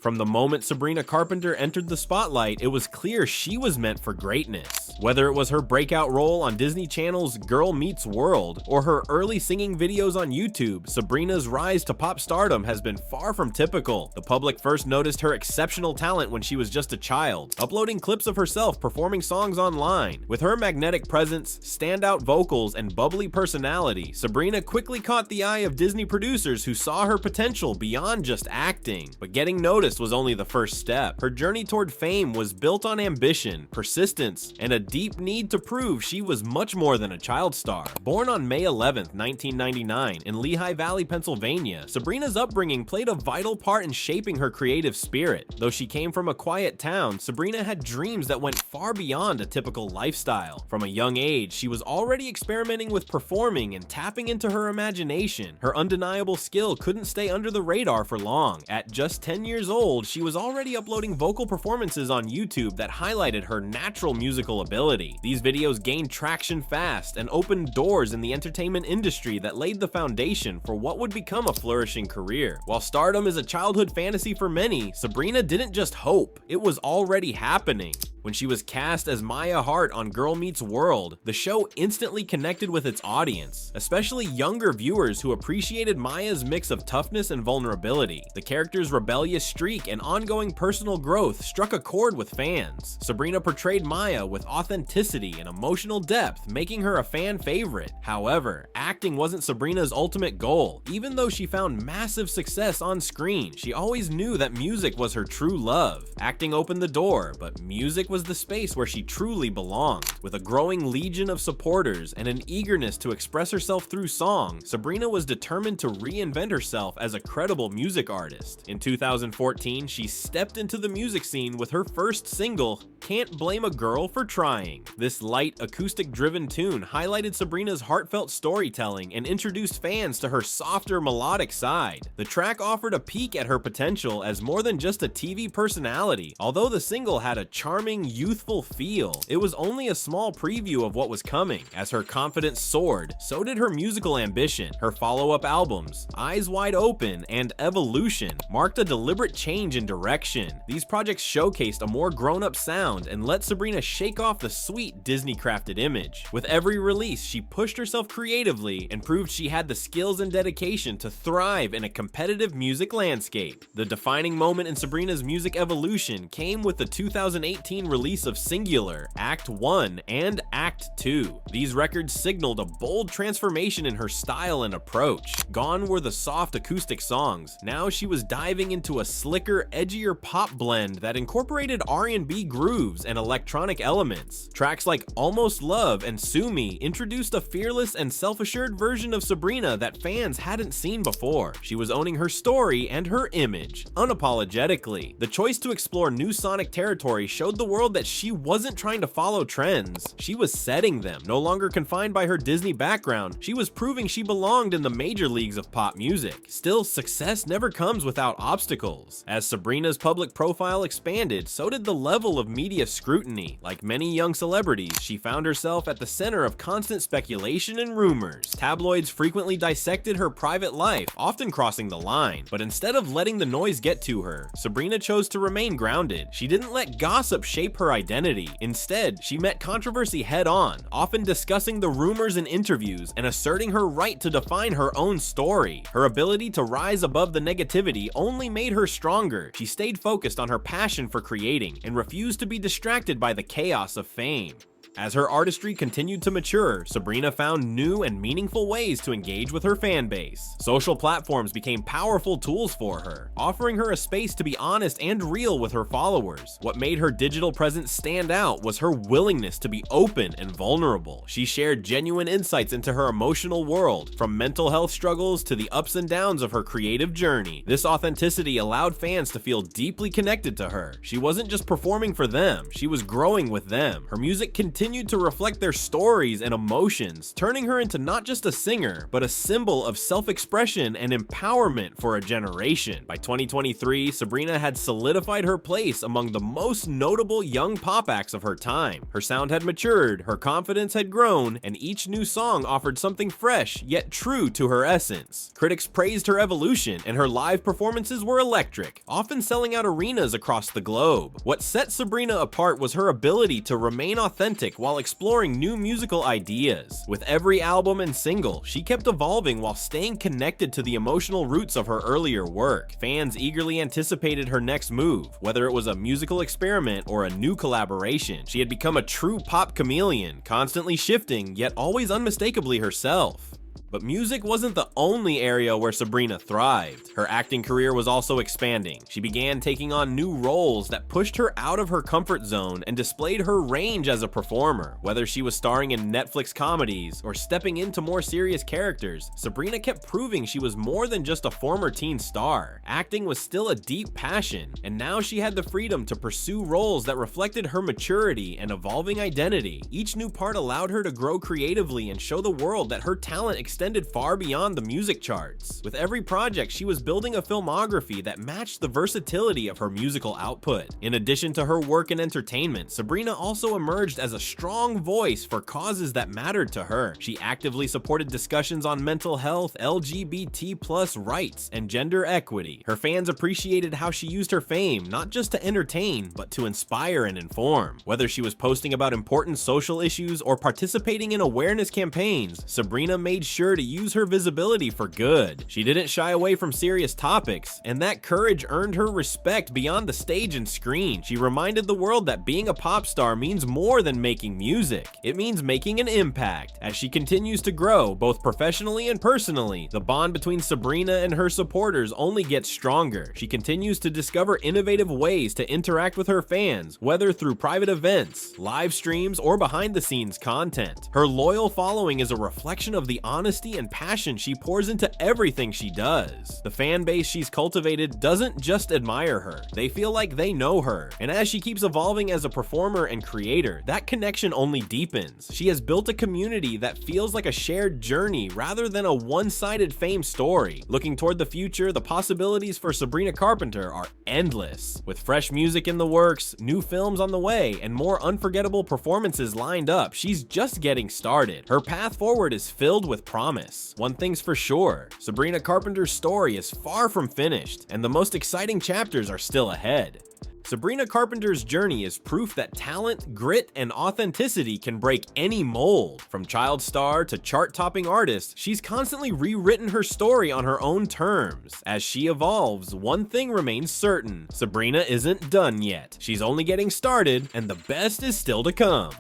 From the moment Sabrina Carpenter entered the spotlight, it was clear she was meant for greatness. Whether it was her breakout role on Disney Channel's Girl Meets World or her early singing videos on YouTube, Sabrina's rise to pop stardom has been far from typical. The public first noticed her exceptional talent when she was just a child, uploading clips of herself performing songs online. With her magnetic presence, standout vocals, and bubbly personality, Sabrina quickly caught the eye of Disney producers who saw her potential beyond just acting. But getting noticed was only the first step. Her journey toward fame was built on ambition, persistence, and a deep need to prove she was much more than a child star. Born on May 11, 1999, in Lehigh Valley, Pennsylvania, Sabrina's upbringing played a vital part in shaping her creative spirit. Though she came from a quiet town, Sabrina had dreams that went far beyond a typical lifestyle. From a young age, she was already experimenting with performing and tapping into her imagination. Her undeniable skill couldn't stay under the radar for long. At just 10 years old, she was already uploading vocal performances on YouTube that highlighted her natural musical ability. These videos gained traction fast and opened doors in the entertainment industry that laid the foundation for what would become a flourishing career. While stardom is a childhood fantasy for many, Sabrina didn't just hope, it was already happening. When she was cast as Maya Hart on Girl Meets World, the show instantly connected with its audience, especially younger viewers who appreciated Maya's mix of toughness and vulnerability. The character's rebellious streak and ongoing personal growth struck a chord with fans. Sabrina portrayed Maya with authenticity and emotional depth, making her a fan favorite. However, acting wasn't Sabrina's ultimate goal. Even though she found massive success on screen, she always knew that music was her true love. Acting opened the door, but music was the space where she truly belonged. With a growing legion of supporters and an eagerness to express herself through song, Sabrina was determined to reinvent herself as a credible music artist. In 2014, she stepped into the music scene with her first single, Can't Blame a Girl for Trying. This light, acoustic-driven tune highlighted Sabrina's heartfelt storytelling and introduced fans to her softer, melodic side. The track offered a peek at her potential as more than just a TV personality. Although the single had a charming, youthful feel, it was only a small preview of what was coming. As her confidence soared, so did her musical ambition. Her follow-up albums, Eyes Wide Open and Evolution, marked a deliberate change in direction. These projects showcased a more grown-up sound and let Sabrina shake off the sweet Disney-crafted image. With every release, she pushed herself creatively and proved she had the skills and dedication to thrive in a competitive music landscape. The defining moment in Sabrina's music evolution came with the 2018 release of Singular, Act 1, and Act 2. These records signaled a bold transformation in her style and approach. Gone were the soft acoustic songs. Now she was diving into a slicker, edgier pop blend that incorporated R&B grooves and electronic elements. Tracks like Almost Love and Sue Me introduced a fearless and self-assured version of Sabrina that fans hadn't seen before. She was owning her story and her image, unapologetically. The choice to explore new sonic territory showed the world that she wasn't trying to follow trends, she was setting them. No longer confined by her Disney background, she was proving she belonged in the major leagues of pop music. Still, success never comes without obstacles. As Sabrina's public profile expanded, so did the level of media scrutiny. Like many young celebrities, she found herself at the center of constant speculation and rumors. Tabloids frequently dissected her private life, often crossing the line. But instead of letting the noise get to her, Sabrina chose to remain grounded. She didn't let gossip shape her identity. Instead, she met controversy head-on, often discussing the rumors in interviews and asserting her right to define her own story. Her ability to rise above the negativity only made her stronger. She stayed focused on her passion for creating and refused to be distracted by the chaos of fame. As her artistry continued to mature, Sabrina found new and meaningful ways to engage with her fan base. Social platforms became powerful tools for her, offering her a space to be honest and real with her followers. What made her digital presence stand out was her willingness to be open and vulnerable. She shared genuine insights into her emotional world, from mental health struggles to the ups and downs of her creative journey. This authenticity allowed fans to feel deeply connected to her. She wasn't just performing for them, she was growing with them. Her music continued continued to reflect their stories and emotions, turning her into not just a singer, but a symbol of self-expression and empowerment for a generation. By 2023, Sabrina had solidified her place among the most notable young pop acts of her time. Her sound had matured, her confidence had grown, and each new song offered something fresh yet true to her essence. Critics praised her evolution, and her live performances were electric, often selling out arenas across the globe. What set Sabrina apart was her ability to remain authentic while exploring new musical ideas. With every album and single, she kept evolving while staying connected to the emotional roots of her earlier work. Fans eagerly anticipated her next move, whether it was a musical experiment or a new collaboration. She had become a true pop chameleon, constantly shifting, yet always unmistakably herself. But music wasn't the only area where Sabrina thrived. Her acting career was also expanding. She began taking on new roles that pushed her out of her comfort zone and displayed her range as a performer. Whether she was starring in Netflix comedies or stepping into more serious characters, Sabrina kept proving she was more than just a former teen star. Acting was still a deep passion, and now she had the freedom to pursue roles that reflected her maturity and evolving identity. Each new part allowed her to grow creatively and show the world that her talent extended far beyond the music charts. With every project, she was building a filmography that matched the versatility of her musical output. In addition to her work in entertainment, Sabrina also emerged as a strong voice for causes that mattered to her. She actively supported discussions on mental health, LGBT+ rights, and gender equity. Her fans appreciated how she used her fame not just to entertain, but to inspire and inform. Whether she was posting about important social issues or participating in awareness campaigns, Sabrina made sure to use her visibility for good. She didn't shy away from serious topics, and that courage earned her respect beyond the stage and screen. She reminded the world that being a pop star means more than making music. It means making an impact. As she continues to grow, both professionally and personally, the bond between Sabrina and her supporters only gets stronger. She continues to discover innovative ways to interact with her fans, whether through private events, live streams, or behind-the-scenes content. Her loyal following is a reflection of the honesty and passion she pours into everything she does. The fan base she's cultivated doesn't just admire her, they feel like they know her. And as she keeps evolving as a performer and creator, that connection only deepens. She has built a community that feels like a shared journey rather than a one-sided fame story. Looking toward the future, the possibilities for Sabrina Carpenter are endless. With fresh music in the works, new films on the way, and more unforgettable performances lined up, she's just getting started. Her path forward is filled with promise. One thing's for sure, Sabrina Carpenter's story is far from finished, and the most exciting chapters are still ahead. Sabrina Carpenter's journey is proof that talent, grit, and authenticity can break any mold. From child star to chart-topping artist, she's constantly rewritten her story on her own terms. As she evolves, one thing remains certain: Sabrina isn't done yet. She's only getting started, and the best is still to come.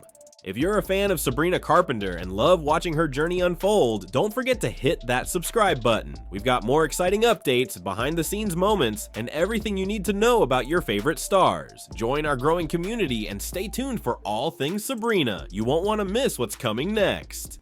If you're a fan of Sabrina Carpenter and love watching her journey unfold, don't forget to hit that subscribe button. We've got more exciting updates, behind-the-scenes moments, and everything you need to know about your favorite stars. Join our growing community and stay tuned for all things Sabrina. You won't want to miss what's coming next.